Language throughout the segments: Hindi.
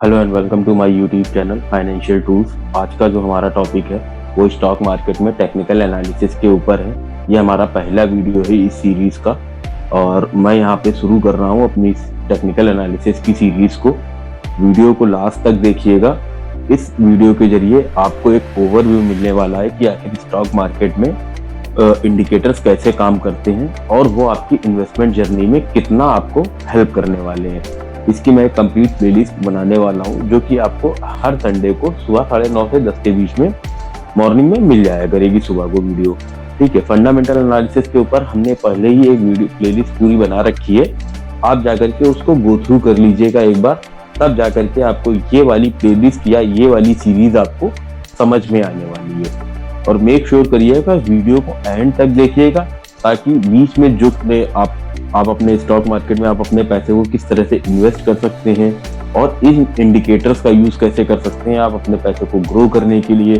Hello and welcome to my YouTube channel financial tools. आज का जो हमारा टॉपिक है वो स्टॉक मार्केट में टेक्निकल एनालिसिस के ऊपर है। ये हमारा पहला वीडियो है इस सीरीज का और मैं यहाँ पे शुरू कर रहा हूँ अपनी टेक्निकल एनालिसिस की सीरीज को। वीडियो को लास्ट तक देखिएगा। इस वीडियो के जरिए आपको एक ओवरव्यू मिलने वाला है कि आखिर स्टॉक मार्केट में इंडिकेटर्स कैसे काम करते हैं और वो आपकी इन्वेस्टमेंट जर्नी में कितना आपको हेल्प करने वाले हैं। इसकी मैं एक कंप्लीट प्लेलिस्ट बनाने वाला हूँ जो कि आपको हर संडे को सुबह 9:30 से 10 के बीच में मॉर्निंग में मिल जाया करेगी सुबह को वीडियो। ठीक है, फंडामेंटल एनालिसिस के ऊपर हमने पहले ही एक वीडियो प्लेलिस्ट पूरी बना रखी है। आप जाकर के उसको गो थ्रू कर लीजिएगा एक बार, तब जाकर के आपको ये वाली प्लेलिस्ट या ये वाली सीरीज आपको समझ में आने वाली है। और मेक श्योर करिएगा वीडियो को एंड तक देखिएगा ताकि बीच में जो आप अपने स्टॉक मार्केट में आप अपने पैसे को किस तरह से इन्वेस्ट कर सकते हैं और इन इंडिकेटर्स का यूज कैसे कर सकते हैं आप अपने पैसे को ग्रो करने के लिए,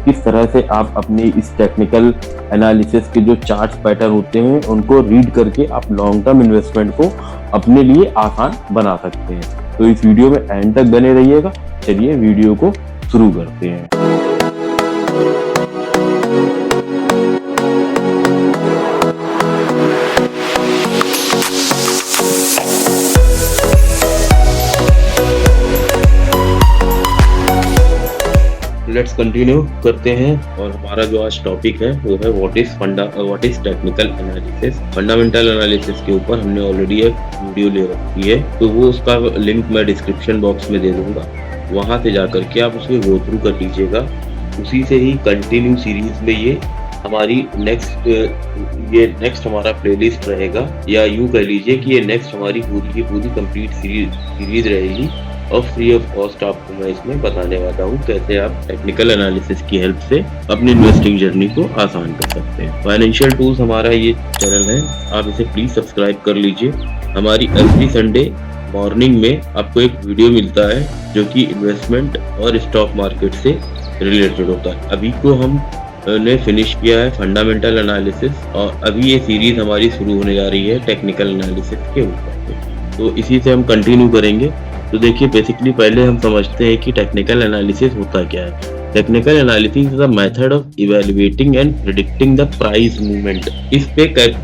किस तरह से आप अपने इस टेक्निकल एनालिसिस के जो चार्ट्स पैटर्न होते हैं उनको रीड करके आप लॉन्ग टर्म इन्वेस्टमेंट को अपने लिए आसान बना सकते हैं। तो इस वीडियो में एंड तक बने रहिएगा। चलिए वीडियो को शुरू करते हैं। लेट्स कंटिन्यू करते हैं और हमारा जो आज टॉपिक है वो है what is technical analysis. Fundamental analysis के ऊपर हमने ऑलरेडी एक वीडियो ले रखी है, तो वो उसका लिंक मैं डिस्क्रिप्शन बॉक्स में दे दूंगा। वहां से जाकर के आप उसको गो थ्रू कर लीजिएगा। उसी से ही कंटिन्यू सीरीज में ये हमारी नेक्स्ट हमारा प्लेलिस्ट रहेगा, या यूं कह लीजिए कि ये नेक्स्ट हमारी पूरी कंप्लीट सीरीज रहेगी और फ्री ऑफ कॉस्ट आपको मैं इसमें बताने वाला हूँ कैसे आप टेक्निकल एनालिसिस की हेल्प से अपनी इन्वेस्टिंग जर्नी को आसान कर सकते हैं। फाइनेंशियल टूल्स हमारा ये चैनल है, आप इसे प्लीज सब्सक्राइब कर लीजिए। हमारी एवरी संडे मॉर्निंग में आपको एक वीडियो मिलता है जो कि इन्वेस्टमेंट और स्टॉक मार्केट से रिलेटेड होता है। अभी को हम ने फिनिश किया है फंडामेंटल एनालिसिस और अभी ये सीरीज हमारी शुरू होने जा रही है टेक्निकल एनालिसिस के ऊपर, तो इसी से हम कंटिन्यू करेंगे। तो देखिए, बेसिकली पहले हम समझते हैं कि टेक्निकल एनालिसिस होता क्या है। Technical analysis is a method of evaluating and predicting the price movement.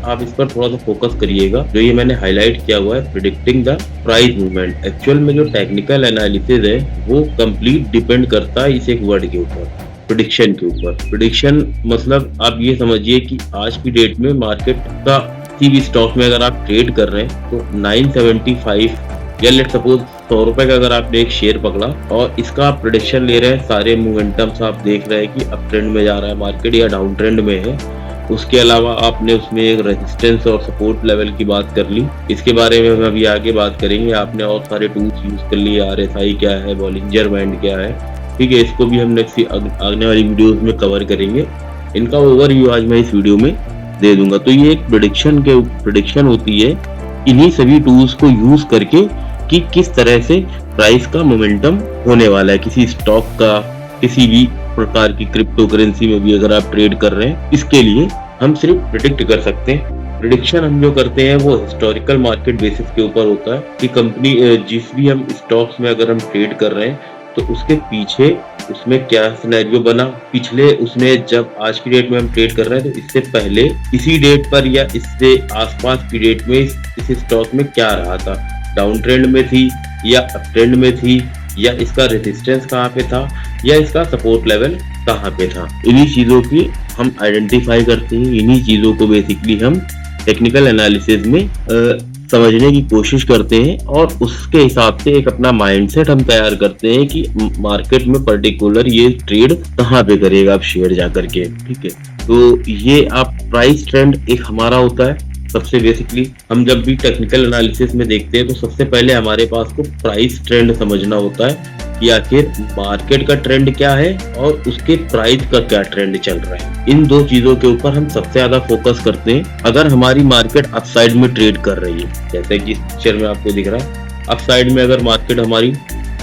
आप इस पर थोड़ा सा फोकस करिएगा, जो ये मैंने हाईलाइट किया हुआ है, predicting the price movement. Actual में जो टेक्निकल एनालिसिस है वो कंप्लीट डिपेंड करता है इस एक वर्ड के ऊपर, प्रेडिक्शन के ऊपर। प्रेडिक्शन मतलब आप ये समझिए कि आज की डेट में मार्केट का किसी भी स्टॉक में अगर आप ट्रेड कर रहे हैं तो 975 या लेट सपोज 100 रुपए का अगर आपने एक शेयर पकड़ा और इसका आप प्रेडिक्शन ले रहे हैं, सारे मोमेंटम्स आप देख रहे हैं कि अप ट्रेंड में जा रहा है मार्केट या डाउन ट्रेंड में है। उसके अलावा आपने उसमें एक रेजिस्टेंस और सपोर्ट लेवल की बात कर ली, इसके बारे में हम अभी आगे बात करेंगे। आपने और सारे टूल्स यूज कर लिए, RSI क्या है, बॉलिंजर बैंड क्या है, ठीक है, इसको भी हम नेक्स्ट आने वाली वीडियोस में कवर करेंगे। इनका ओवरव्यू आज मैं इस वीडियो में दे दूंगा। तो ये एक प्रेडिक्शन होती है इन्हीं सभी टूल्स को यूज करके कि किस तरह से प्राइस का मोमेंटम होने वाला है किसी स्टॉक का, किसी भी प्रकार की क्रिप्टो करेंसी में भी अगर आप ट्रेड कर रहे हैं, इसके लिए हम सिर्फ प्रेडिक्ट कर सकते हैं। प्रेडिक्शन हम जो करते हैं वो हिस्टोरिकल मार्केट बेसिस के ऊपर होता है कि कंपनी जिस भी हम स्टॉक्स में अगर हम ट्रेड कर रहे हैं तो उसके पीछे उसमें क्या सिनेरियो बना, पिछले उसने जब आज की डेट में हम ट्रेड कर रहे हैं तो इससे पहले इसी डेट पर या इससे आसपास की डेट में इस स्टॉक में क्या रहा था, डाउन ट्रेंड में थी या अप ट्रेंड में थी, या इसका रेजिस्टेंस कहाँ पे था या इसका सपोर्ट लेवल कहाँ पे था। इन्हीं चीजों की हम आइडेंटिफाई करते हैं, इन्हीं चीजों को बेसिकली हम टेक्निकल एनालिसिस में समझने की कोशिश करते हैं और उसके हिसाब से एक अपना माइंडसेट हम तैयार करते हैं कि मार्केट में पर्टिकुलर ये ट्रेड कहाँ पे करेगा आप शेयर जाकर के। ठीक है, तो ये आप प्राइस ट्रेंड एक हमारा होता है। सबसे बेसिकली हम जब भी टेक्निकल एनालिसिस में देखते हैं तो सबसे पहले हमारे पास को प्राइस ट्रेंड समझना होता है कि आखिर मार्केट का ट्रेंड क्या है और उसके प्राइस का क्या ट्रेंड चल रहा है। इन दो चीजों के ऊपर हम सबसे ज्यादा फोकस करते हैं। अगर हमारी मार्केट अपसाइड में ट्रेड कर रही है, जैसे कि इस पिक्चर में आपको दिख रहा है, अपसाइड में अगर मार्केट हमारी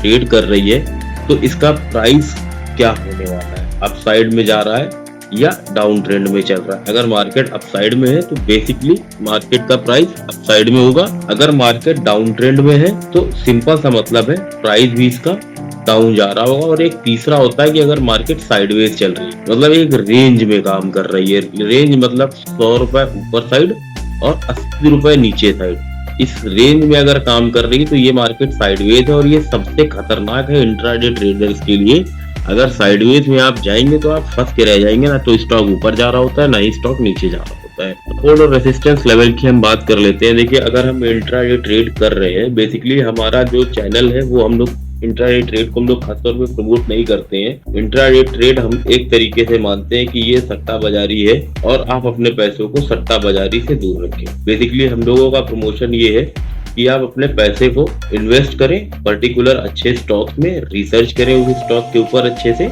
ट्रेड कर रही है तो इसका प्राइस क्या होने वाला है। अपसाइड में जा रहा है या डाउन ट्रेंड में चल रहा है। अगर मार्केट अपसाइड में है तो बेसिकली मार्केट का प्राइस अपसाइड में होगा, अगर मार्केट डाउन ट्रेंड में है तो सिंपल सा मतलब है प्राइस भी इसका डाउन जा रहा होगा। और एक तीसरा होता है कि अगर मार्केट साइडवेज चल रही है, मतलब एक रेंज में काम कर रही है, रेंज मतलब 100 रुपए ऊपर साइड और 80 रुपए नीचे साइड, इस रेंज में अगर काम कर रही है तो ये मार्केट साइडवेज है। और ये सबसे खतरनाक है इंट्राडे ट्रेडर्स के लिए। अगर साइडवेज में आप जाएंगे तो आप फंस के रह जाएंगे, ना तो स्टॉक ऊपर जा रहा होता है ना ही स्टॉक नीचे जा रहा होता है। सपोर्ट और रेजिस्टेंस लेवल की हम बात कर लेते हैं। देखिए, अगर हम इंट्राडे ट्रेड कर रहे हैं, बेसिकली हमारा जो चैनल है वो हम लोग इंट्राडे ट्रेड को हम लोग खासतौर पे प्रमोट नहीं करते हैं। इंट्राडे ट्रेड हम एक तरीके से मानते हैं कि ये सट्टा बाजारी है और आप अपने पैसों को सट्टा बाजारी से दूर रखें। बेसिकली हम लोगों का प्रमोशन ये है कि आप अपने पैसे को इन्वेस्ट करें पर्टिकुलर अच्छे स्टॉक में, रिसर्च करें उस स्टॉक के ऊपर अच्छे से,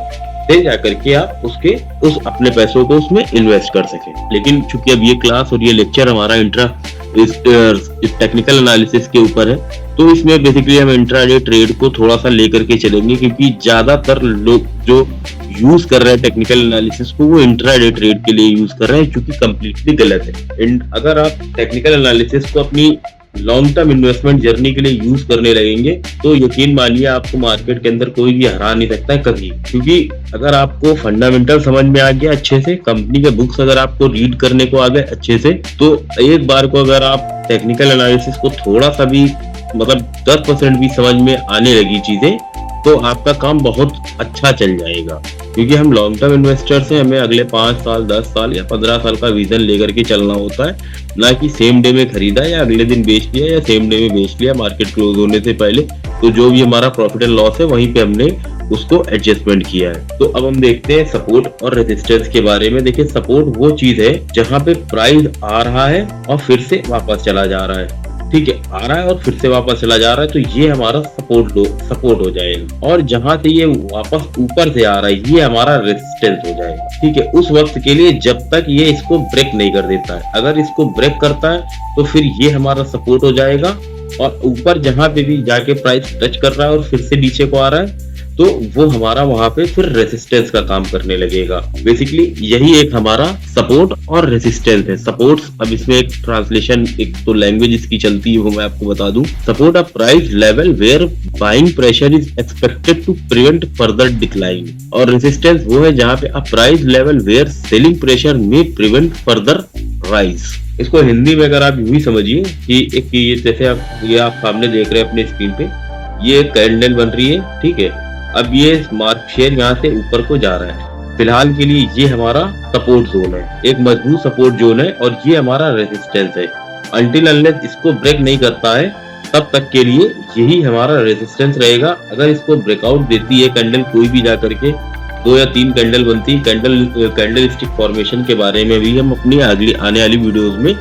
फिर जाकर के आप उस अपने पैसों को उसमें इन्वेस्ट कर सकें। लेकिन चूंकि अब ये क्लास और ये लेक्चर हमारा इस टेक्निकल एनालिसिस के ऊपर है, तो इसमें बेसिकली हम इंट्राडे ट्रेड को थोड़ा सा लेकर के चलेंगे, क्योंकि ज्यादातर लोग जो यूज कर रहे हैं टेक्निकल एनालिसिस को वो इंट्राडे ट्रेड के लिए यूज कर रहे हैं, जो कि कम्प्लीटली गलत है। अगर आप टेक्निकल एनालिसिस को अपनी लॉन्ग टर्म इन्वेस्टमेंट जर्नी के लिए यूज करने लगेंगे तो यकीन मानिए आपको मार्केट के अंदर कोई भी हरा नहीं सकता है कभी। क्योंकि अगर आपको फंडामेंटल समझ में आ गया अच्छे से, कंपनी के बुक्स अगर आपको रीड करने को आ गए अच्छे से, तो एक बार को अगर आप टेक्निकल एनालिसिस को थोड़ा सा भी मतलब 10% भी समझ में आने लगी चीजें, तो आपका काम बहुत अच्छा चल जाएगा। क्योंकि हम लॉन्ग टर्म इन्वेस्टर्स हैं, हमें अगले 5 साल 10 साल या 15 साल का विजन लेकर के चलना होता है, ना कि सेम डे में खरीदा या अगले दिन बेच लिया या सेम डे में बेच लिया मार्केट क्लोज होने से पहले। तो जो भी हमारा प्रॉफिट एंड लॉस है वहीं पे हमने उसको एडजस्टमेंट किया है। तो अब हम देखते हैं सपोर्ट और रेजिस्टेंस के बारे में। देखिए, सपोर्ट वो चीज है जहां पे प्राइस आ रहा है और फिर से वापस चला जा रहा है, ठीक है, आ रहा है और फिर से वापस चला जा रहा है, तो ये हमारा सपोर्ट हो जाएगा। और जहां से ये वापस ऊपर से आ रहा है ये हमारा रेजिस्टेंस हो जाएगा, ठीक है, उस वक्त के लिए जब तक ये इसको ब्रेक नहीं कर देता है। अगर इसको ब्रेक करता है तो फिर ये हमारा सपोर्ट हो जाएगा, और ऊपर जहां पे भी जाके प्राइस टच कर रहा है और फिर से नीचे को आ रहा है तो वो हमारा वहां पे फिर रेजिस्टेंस का काम करने लगेगा। बेसिकली यही एक हमारा सपोर्ट और रेजिस्टेंस है। सपोर्ट, अब इसमें एक ट्रांसलेशन, एक तो लैंग्वेज इसकी चलती है वो मैं आपको बता दूं। Support a price level where buying pressure is expected to prevent further decline, और रेजिस्टेंस वो है जहां पे a price level where selling pressure में प्रिवेंट फर्दर राइज। इसको हिंदी में अगर आप यूं ही समझिए कि एक ये जैसे आप सामने देख रहे हैं अपने स्क्रीन पे, ये एक कैंडल बन रही है, ठीक है। अब ये मार्केट शेयर यहाँ से ऊपर को जा रहा है, फिलहाल के लिए ये हमारा सपोर्ट जोन है, एक मजबूत सपोर्ट जोन है, और ये हमारा रेजिस्टेंस है। अनटिल अनलेस इसको ब्रेक नहीं करता है तब तक के लिए यही हमारा रेजिस्टेंस रहेगा। अगर इसको ब्रेकआउट देती है कैंडल, कोई भी जाकर के 2 या 3 कैंडल बनती है, कैंडल स्टिक फॉर्मेशन के बारे में भी हम अपनी अगली आने वाली वीडियोस में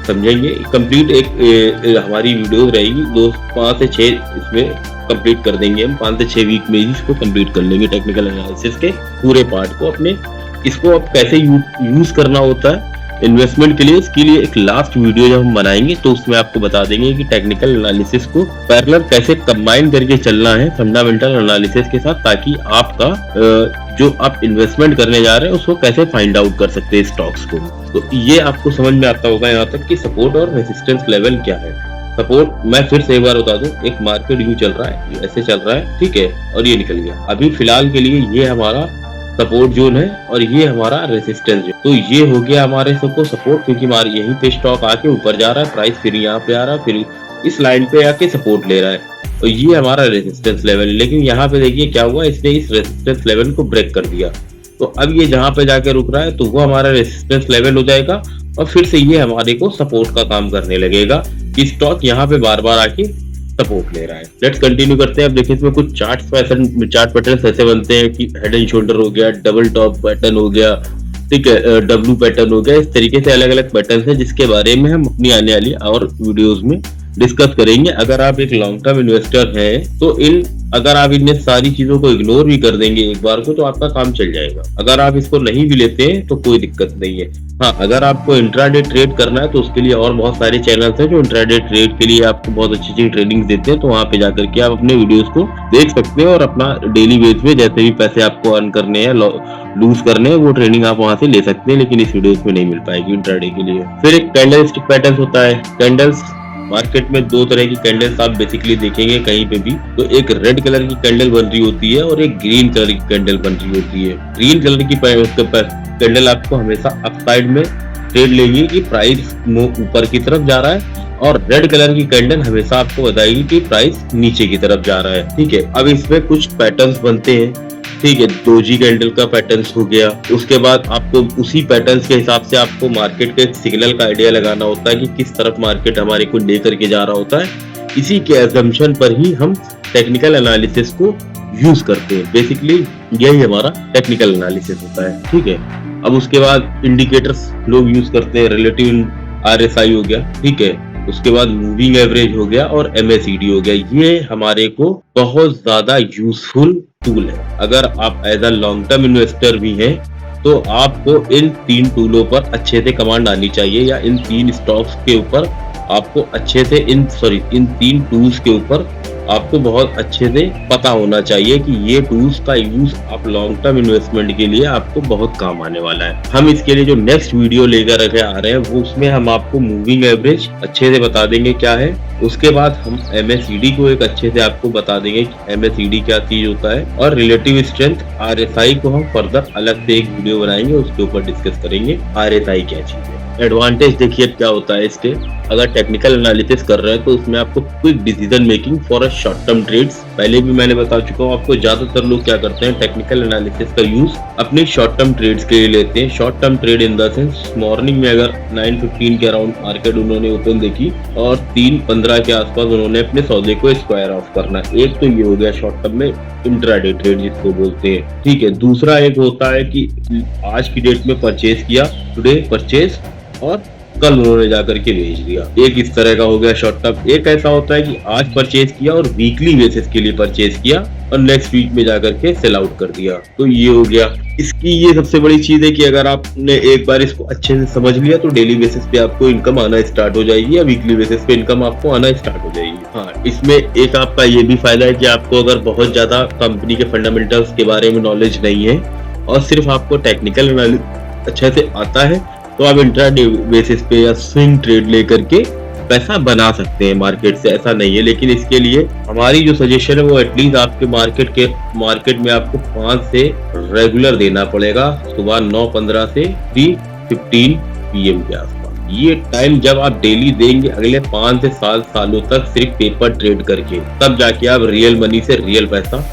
समझेंगे। कंप्लीट एक हमारी वीडियोस रहेगी, 5 से 6 इसमें कंप्लीट कर देंगे हम, 5 से 6 वीक में ही इसको कंप्लीट कर लेंगे टेक्निकल एनालिसिस के पूरे पार्ट को अपने। इसको अब कैसे यूज करना होता है इन्वेस्टमेंट के लिए, इसके लिए एक लास्ट वीडियो जब हम बनाएंगे तो उसमें आपको बता देंगे कि टेक्निकल एनालिसिस को पैरेलल कैसे कंबाइन करके चलना है फंडामेंटल एनालिसिस के साथ, ताकि आपका जो आप इन्वेस्टमेंट करने जा रहे हैं उसको कैसे फाइंड आउट कर सकते हैं स्टॉक्स को। तो ये आपको समझ में आता होगा यहाँ तक कि सपोर्ट और रेजिस्टेंस लेवल क्या है। सपोर्ट, मैं फिर से एक बार बता दूं, एक मार्केट यूं चल रहा है, ऐसे चल रहा है, ठीक है, और ये निकल गया। अभी फिलहाल के लिए ये हमारा सपोर्ट जोन है और ये हमारा रेजिस्टेंस जोन। तो ये हो गया हमारे सबको सपोर्ट, क्योंकि हमारे यहीं पे स्टॉक आके ऊपर जा रहा है, प्राइस फिर यहाँ पे आ रहा है, फिर इस लाइन पे आके सपोर्ट ले रहा है, तो ये हमारा रेजिस्टेंस लेवल है। लेकिन यहाँ पे देखिए क्या हुआ, इसने इस रेजिस्टेंस लेवल को ब्रेक कर दिया, तो अब ये जहाँ पे जाके रुक रहा है तो वो हमारा रेजिस्टेंस लेवल हो जाएगा, और फिर से ये हमारे को सपोर्ट का काम करने लगेगा कि स्टॉक यहाँ पे बार बार आके सपोर्ट ले रहा है। लेट्स कंटिन्यू करते हैं। अब देखिए इसमें कुछ चार्ट पैटर्न ऐसे बनते हैं कि हेड एंड शोल्डर हो गया, डबल टॉप पैटर्न हो गया, ठीक है, डब्ल्यू पैटर्न हो गया। इस तरीके से अलग अलग पैटर्न है जिसके बारे में हम अपनी आने वाली और वीडियोस में डिस्कस करेंगे। अगर आप एक लॉन्ग टर्म इन्वेस्टर हैं तो अगर आप इन सारी चीजों को इग्नोर भी कर देंगे एक बार को तो आपका काम चल जाएगा। अगर आप इसको नहीं भी लेते हैं तो कोई दिक्कत नहीं है। हाँ, अगर आपको इंट्राडे ट्रेड करना है तो उसके लिए और बहुत सारे चैनल्स हैं जो इंट्राडे ट्रेड के लिए आपको बहुत अच्छी अच्छी ट्रेनिंग देते हैं, तो वहां पे जाकर के आप अपने वीडियोस को देख सकते हैं और अपना डेली बेस पे जैसे भी पैसे आपको अर्न करने हैं, लूज करने हैं, वो ट्रेनिंग आप वहां से ले सकते हैं, लेकिन इस वीडियोस में नहीं मिल पाएगी इंट्राडे के लिए। फिर एक कैंडल स्टिक पैटर्न होता है। कैंडल्स मार्केट में दो तरह की कैंडल्स आप बेसिकली देखेंगे कहीं पे भी, तो एक रेड कलर की कैंडल बन रही होती है और एक ग्रीन कलर की कैंडल बन रही होती है। ग्रीन कलर की कैंडल आपको हमेशा अपसाइड में ट्रेड लेगी कि प्राइस ऊपर की तरफ जा रहा है, और रेड कलर की कैंडल हमेशा आपको बताएगी कि प्राइस नीचे की तरफ जा रहा है। ठीक है, अब इसमें कुछ पैटर्न्स बनते हैं। ठीक है, डोजी कैंडल का पैटर्न्स हो गया। उसके बाद आपको उसी पैटर्न्स के हिसाब से आपको मार्केट के सिग्नल का आइडिया लगाना होता है कि किस तरफ मार्केट हमारे को लेकर के जा रहा होता है। इसी के एजम्पशन पर ही हम टेक्निकल एनालिसिस को यूज करते हैं। बेसिकली यही हमारा टेक्निकल एनालिसिस होता है। ठीक है, अब उसके बाद इंडिकेटर्स लोग यूज करते हैं। रिलेटिव RSI हो गया, ठीक है, उसके बाद मूविंग एवरेज हो गया और MACD हो गया। ये हमारे को बहुत ज्यादा यूजफुल टूल है। अगर आप as a long term investor भी हैं तो आपको इन 3 टूलों पर अच्छे से कमांड आनी चाहिए, या इन 3 स्टॉक्स के ऊपर आपको अच्छे से इन 3 टूल्स के ऊपर आपको बहुत अच्छे से पता होना चाहिए कि ये टूल्स का यूज आप लॉन्ग टर्म इन्वेस्टमेंट के लिए आपको बहुत काम आने वाला है। हम इसके लिए जो नेक्स्ट वीडियो लेकर के आ रहे हैं वो उसमें हम आपको मूविंग एवरेज अच्छे से बता देंगे क्या है। उसके बाद हम MACD को एक अच्छे से आपको बता देंगे कि MACD क्या चीज होता है, और रिलेटिव स्ट्रेंथ RSI को हम फर्दर अलग से एक वीडियो बनाएंगे, उसके ऊपर डिस्कस करेंगे RSI क्या चीज है। एडवांटेज देखिए क्या होता है इसके, अगर टेक्निकल एनालिसिस कर रहे हैं तो उसमें आपको quick decision making for a short term trades. पहले भी मैंने बता चुका हूँ आपको, ज्यादातर लोग क्या करते हैं टेक्निकल एनालिसिस का यूज अपने शॉर्ट टर्म ट्रेड्स के लिए लेते हैं। Short term trade in the sense morning में अगर 9:15 के अराउंड मार्केट उन्होंने ओपन देखी और 3:15 के आसपास उन्होंने अपने सौदे को स्क्वायर ऑफ करना। एक तो ये हो गया शॉर्ट टर्म में इंट्राडे ट्रेड जिसको बोलते हैं। ठीक है, दूसरा एक होता है कि आज की डेट में परचेज किया, टुडे परचेज, और कल उन्होंने जाकर के बेच दिया। एक इस तरह का हो गया शॉर्ट टर्म। एक ऐसा होता है कि आज परचेज किया और वीकली बेसिस के लिए परचेज किया और नेक्स्ट वीक में जाकर के सेल आउट कर दिया, तो ये हो गया। इसकी ये सबसे बड़ी चीज है कि अगर आपने एक बार इसको अच्छे से समझ लिया तो डेली बेसिस पे आपको इनकम आना स्टार्ट हो जाएगी, या वीकली बेसिस पे इनकम आपको आना स्टार्ट हो जाएगी। हाँ, इसमें एक आपका ये भी फायदा है कि आपको अगर बहुत ज्यादा कंपनी के फंडामेंटल्स के बारे में नॉलेज नहीं है और सिर्फ आपको टेक्निकल एनालिसिस अच्छे से आता है तो आप इंट्राडे बेसिस पे या स्विंग ट्रेड लेकर के पैसा बना सकते हैं मार्केट से, ऐसा नहीं है। लेकिन इसके लिए हमारी जो सजेशन है वो एटलीस्ट आपके मार्केट में आपको 5 से रेगुलर देना पड़ेगा, सुबह 9:15 से 3:15 PM के आसपास। ये टाइम जब आप डेली देंगे अगले 5 से 7 सालों तक सिर्फ पेपर ट्रेड करके, तब जाके आप रियल मनी से रियल पैसा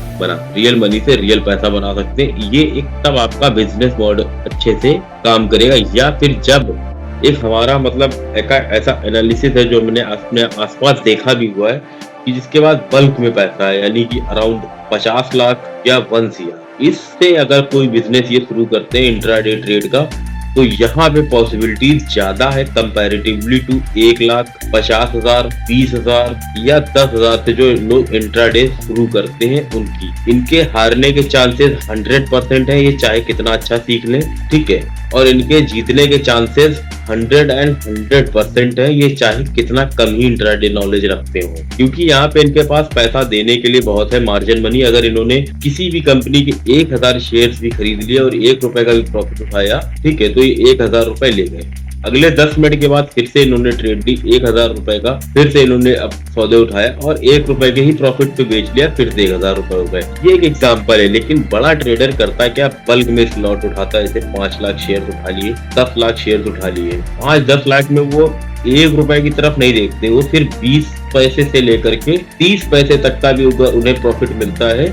बना सकते हैं। ये एक तब आपका बिजनेस मॉडल अच्छे से काम करेगा। या फिर जब एक हमारा मतलब ऐसा एनालिसिस है जो मैंने अपने आसपास देखा भी हुआ है कि जिसके बाद बल्क में पैसा है, यानी कि अराउंड 50 लाख या 1 CR, इससे अगर कोई बिजनेस ये शुरू करते हैं इंट्राडे ट्रेड का, तो यहाँ पे पॉसिबिलिटीज ज्यादा है कंपैरेटिवली टू 1,50,000, 20,000 या 10,000 से जो लोग इंट्राडे शुरू करते हैं उनकी। इनके हारने के चांसेस 100% है, ये चाहे कितना अच्छा सीख लें, ठीक है, और इनके जीतने के चांसेस 100% है, ये चाहे कितना कम ही इंट्राडे नॉलेज रखते हो, क्योंकि यहाँ पे इनके पास पैसा देने के लिए बहुत है मार्जिन मनी। अगर इन्होंने किसी भी कंपनी के 1000 शेयर्स भी खरीद लिए और 1 रुपए का भी प्रॉफिट उठाया, ठीक है, तो ये 1000 रुपए ले गए। अगले 10 मिनट के बाद फिर से इन्होंने ट्रेड ली 1000 रुपए का, फिर से इन्होंने अब सौदे उठाया और 1 रुपए के ही प्रॉफिट पे बेच लिया, फिर से 1000 रुपए हो गए। ये एक एग्जांपल है। लेकिन बड़ा ट्रेडर करता क्या, बल्क में स्लॉट उठाता है, जैसे 5 लाख शेयर उठा लिए, 10 लाख शेयर उठा लिए। 5-10 लाख में वो 1 रुपए की तरफ नहीं देखते, वो फिर 20 पैसे से लेकर के 30 पैसे तक का भी उन्हें प्रॉफिट मिलता है,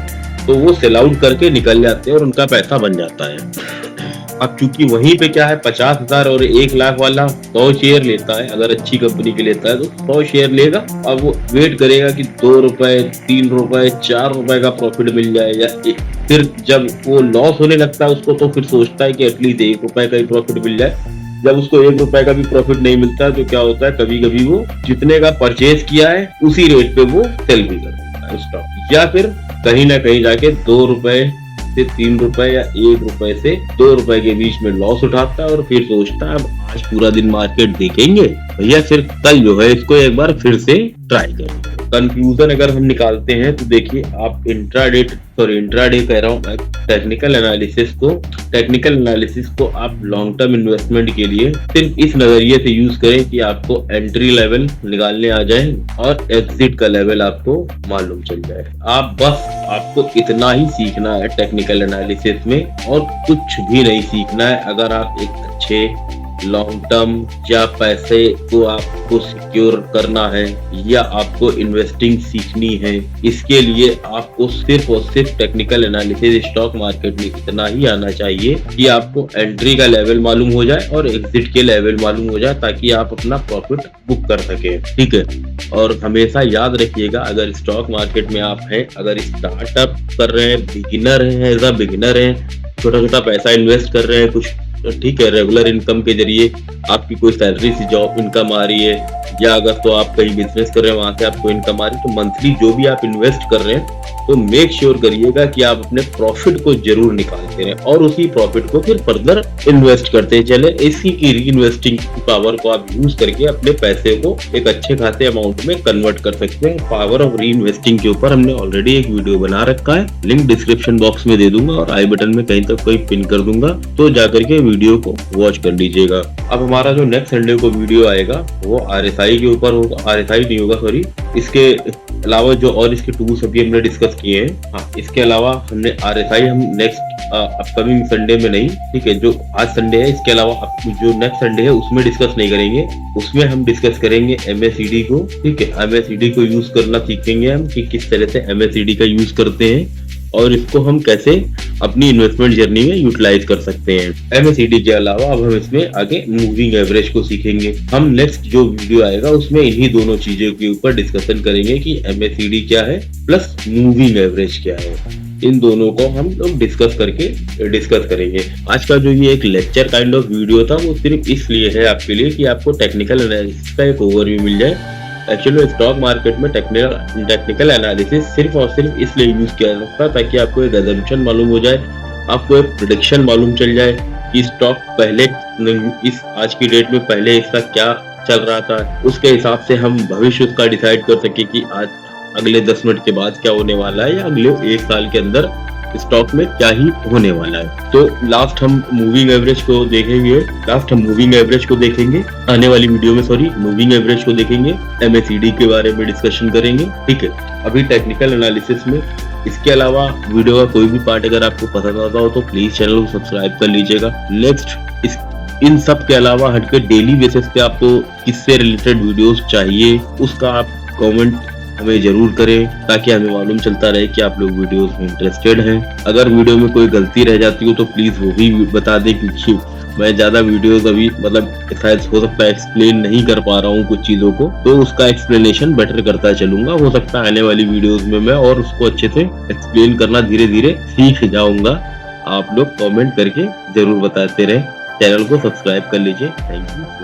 तो वो सेल आउट करके निकल जाते हैं और उनका पैसा बन जाता है। अब चूंकि वहीं पे क्या है, 50,000 और 1 लाख वाला 100 शेयर लेता है, अगर अच्छी कंपनी के लेता है तो 100 शेयर लेगा। अब वो वेट करेगा कि 2 रुपए, 3 रुपए, 4 रुपए का प्रॉफिट मिल जाए, या फिर जब वो लॉस होने लगता है उसको, तो फिर सोचता है कि एटलीस्ट 1 रुपए का ही प्रॉफिट मिल जाए, जब उसको 1 रुपए का भी प्रॉफिट नहीं मिलता है तो क्या होता है, कभी कभी वो जितने का परचेज किया है उसी रेट पे वो सेल भी कर देता है स्टॉक, या फिर कहीं ना कहीं जाके 2 रुपए से 3 रुपए या 1 रुपए से 2 रुपए के बीच में लॉस उठाता है और फिर सोचता है अब आज पूरा दिन मार्केट देखेंगे भैया, फिर कल जो है इसको एक बार फिर से ट्राई करेंगे। कंक्लूजन अगर हम निकालते हैं तो देखिए, आप इंट्राडे कह रहा हूँ, टेक्निकल एनालिसिस को आप लॉन्ग टर्म इन्वेस्टमेंट के लिए सिर्फ इस नजरिए से यूज करें कि आपको एंट्री लेवल निकालने आ जाए और एग्जिट का लेवल आपको मालूम चल जाए। आपको इतना ही सीखना है टेक्निकल एनालिसिस में, और कुछ भी नहीं सीखना है। अगर आप एक अच्छे लॉन्ग टर्म या पैसे को आपको सिक्योर करना है या आपको इन्वेस्टिंग सीखनी है, इसके लिए आपको सिर्फ और सिर्फ टेक्निकल एनालिसिस स्टॉक मार्केट में इतना ही आना चाहिए कि आपको एंट्री का लेवल मालूम हो जाए और एग्जिट के लेवल मालूम हो जाए, ताकि आप अपना प्रॉफिट बुक कर सके। ठीक है, और हमेशा याद रखिएगा, अगर स्टॉक मार्केट में आप हैं, अगर स्टार्टअप कर रहे हैं, बिगिनर हैं, एज अ बिगिनर हैं, छोटा छोटा पैसा इन्वेस्ट कर रहे हैं कुछ, ठीक है, रेगुलर इनकम के जरिए आपकी कोई सैलरी से जॉब इनकम आ रही है, या अगर तो आप कहीं बिजनेस कर रहे हैं वहां से आपको इनकम आ रही है, तो मंथली जो भी आप इन्वेस्ट कर रहे हैं तो मेक श्योर करिएगा कि आप अपने प्रॉफिट को जरूर निकालते रहें और उसी प्रॉफिट को फिर फर्दर इन्वेस्ट करते चले। इसी की री इन्वेस्टिंग पावर को आप यूज करके अपने पैसे को एक अच्छे खासे अमाउंट में कन्वर्ट कर सकते हैं। पावर ऑफ री इन्वेस्टिंग के ऊपर हमने ऑलरेडी एक वीडियो बना रखा है, लिंक डिस्क्रिप्शन बॉक्स में दे दूंगा और आई बटन में कहीं तक कोई पिन कर दूंगा, तो जाकर के वीडियो को वॉच कर लीजिएगा। अब हमारा जो नेक्स्ट संडे को वीडियो आएगा वो RSI के ऊपर होगा, RSI नहीं होगा सॉरी, इसके अलावा जो और इसके टूल्स अभी हमने डिस्कस किए हैं। हाँ, इसके अलावा हमने RSI हम नेक्स्ट अपकमिंग संडे में नहीं, ठीक है, जो आज संडे है इसके अलावा जो नेक्स्ट संडे है उसमें डिस्कस नहीं करेंगे। उसमें हम डिस्कस करेंगे MACD को। ठीक है, MACD को यूज करना सीखेंगे हम कि किस तरह से MACD का यूज करते हैं और इसको हम कैसे अपनी इन्वेस्टमेंट जर्नी में यूटिलाइज कर सकते हैं। MACD के अलावा अब हम इसमें आगे मूविंग एवरेज को सीखेंगे। हम नेक्स्ट जो वीडियो आएगा उसमें इन्हीं दोनों चीजों के ऊपर डिस्कशन करेंगे कि MACD क्या है प्लस मूविंग एवरेज क्या है। इन दोनों को हम लोग डिस्कस करेंगे। आज का जो ये एक लेक्चर काइंड ऑफ वीडियो था वो सिर्फ इसलिए है आपके लिए कि आपको टेक्निकल एनालिसिस का एक ओवरव्यू मिल जाए। एक्चुअली स्टॉक मार्केट में टेक्निकल एनालिसिस सिर्फ और सिर्फ इसलिए यूज किया जाता है ताकि आपको एक असम्पशन मालूम हो जाए, आपको एक प्रेडिक्शन मालूम चल जाए कि स्टॉक पहले इस आज की डेट में पहले इसका क्या चल रहा था, उसके हिसाब से हम भविष्य उसका डिसाइड कर सके कि आज अगले 10 मिनट के बाद क्या होने वाला है या अगले 1 साल के अंदर स्टॉक में क्या ही होने वाला है। तो लास्ट हम मूविंग एवरेज को देखेंगे आने वाली वीडियो में, मूविंग एवरेज को देखेंगे, MACD के बारे में डिस्कशन करेंगे। ठीक है, अभी टेक्निकल एनालिसिस में इसके अलावा वीडियो का कोई भी पार्ट अगर आपको पसंद आता हो तो प्लीज चैनल को सब्सक्राइब कर लीजिएगा। नेक्स्ट इन सब के अलावा हटके डेली बेसिस पे आपको किससे रिलेटेड वीडियोस चाहिए उसका आप कमेंट हमें जरूर करें, ताकि हमें मालूम चलता रहे कि आप लोग वीडियोस में इंटरेस्टेड हैं। अगर वीडियो में कोई गलती रह जाती हो तो प्लीज वो भी बता दें, क्योंकि मैं ज्यादा वीडियोस अभी शायद हो सकता है एक्सप्लेन नहीं कर पा रहा हूँ कुछ चीजों को, तो उसका एक्सप्लेनेशन बेटर करता चलूंगा। हो सकता है आने वाली वीडियोस में मैं और उसको अच्छे से एक्सप्लेन करना धीरे धीरे सीख जाऊंगा। आप लोग कमेंट करके जरूर बताते रहे, चैनल को सब्सक्राइब कर लीजिए। Thank you.